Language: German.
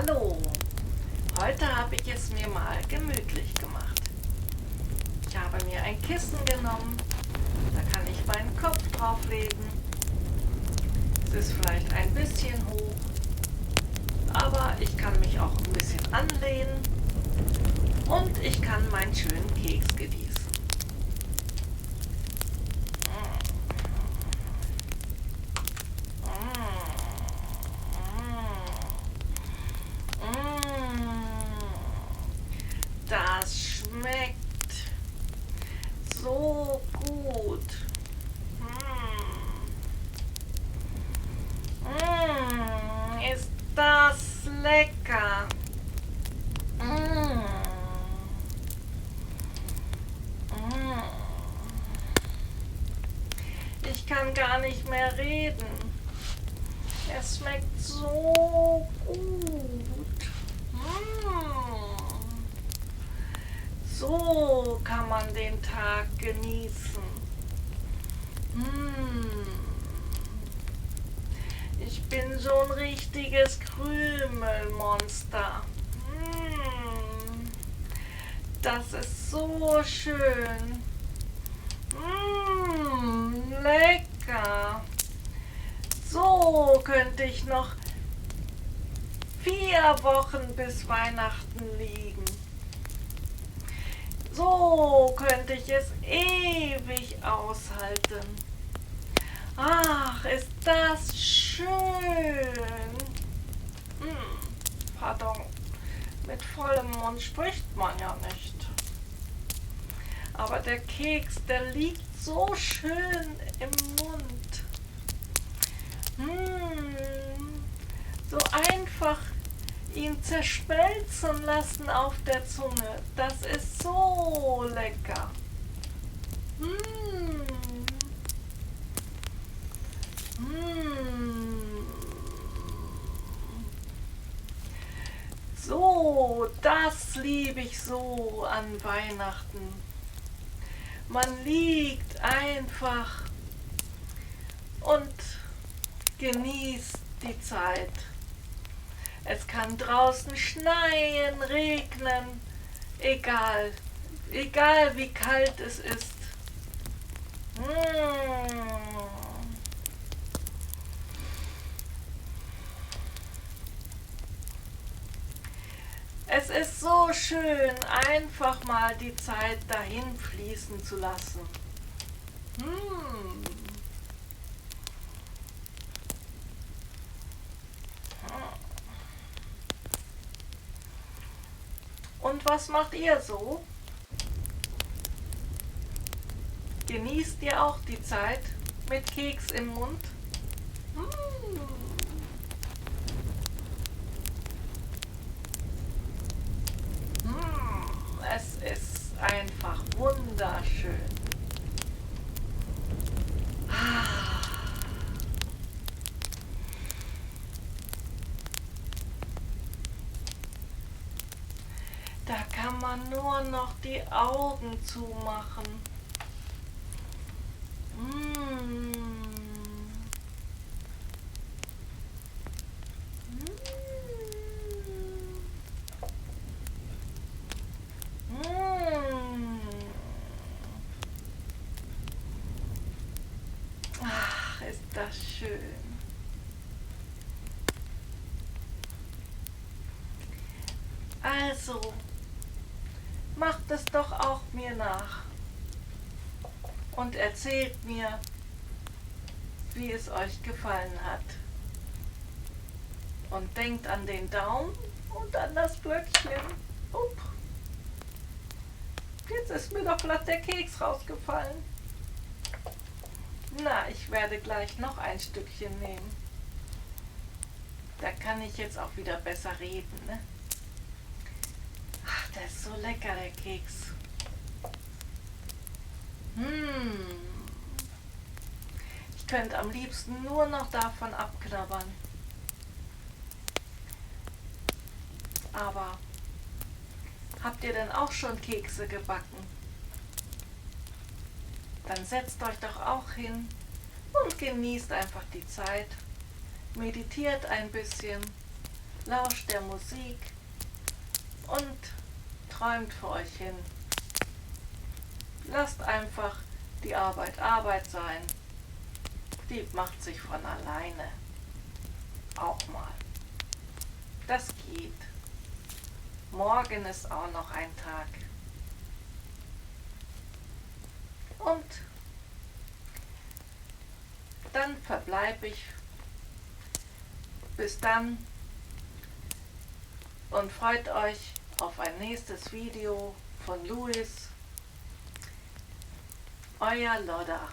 Hallo, heute habe ich es mir mal gemütlich gemacht. Ich habe mir ein Kissen genommen, da kann ich meinen Kopf drauflegen. Es ist vielleicht ein bisschen hoch, aber ich kann mich auch ein bisschen anlehnen und ich kann meinen schönen Keks genießen. Das schmeckt so gut. Ist das lecker. Ich kann gar nicht mehr reden. Es schmeckt so gut. So kann man den Tag genießen. Ich bin so ein richtiges Krümelmonster. Das ist so schön. Lecker. So könnte ich noch 4 Wochen bis Weihnachten liegen. So könnte ich es ewig aushalten. Ach, ist das schön. Pardon, mit vollem Mund spricht man ja nicht. Aber der Keks, der liegt so schön im Mund. So einfach ihn zerschmelzen lassen auf der Zunge. Das ist so lecker. So, das liebe ich so an Weihnachten. Man liegt einfach und genießt die Zeit. Es kann draußen schneien, regnen, egal wie kalt es ist. Es ist so schön, einfach mal die Zeit dahin fließen zu lassen. Und was macht ihr so? Genießt ihr auch die Zeit mit Keks im Mund? Es ist einfach wunderschön. Da kann man nur noch die Augen zumachen. Ach, ist das schön. Also, macht es doch auch mir nach und erzählt mir, wie es euch gefallen hat. Und denkt an den Daumen und an das Glöckchen. Jetzt ist mir doch glatt der Keks rausgefallen. Na, ich werde gleich noch ein Stückchen nehmen. Da kann ich jetzt auch wieder besser reden, ne? Ach, der ist so lecker, der Keks. Ich könnte am liebsten nur noch davon abknabbern. Aber habt ihr denn auch schon Kekse gebacken? Dann setzt euch doch auch hin und genießt einfach die Zeit. Meditiert ein bisschen lauscht der Musik und träumt vor euch hin. Lasst einfach die Arbeit Arbeit sein. Die macht sich von alleine auch mal. Das geht. Morgen ist auch noch ein Tag. Und dann verbleibe ich bis dann und freut euch auf ein nächstes Video von Louis. Euer Lodda.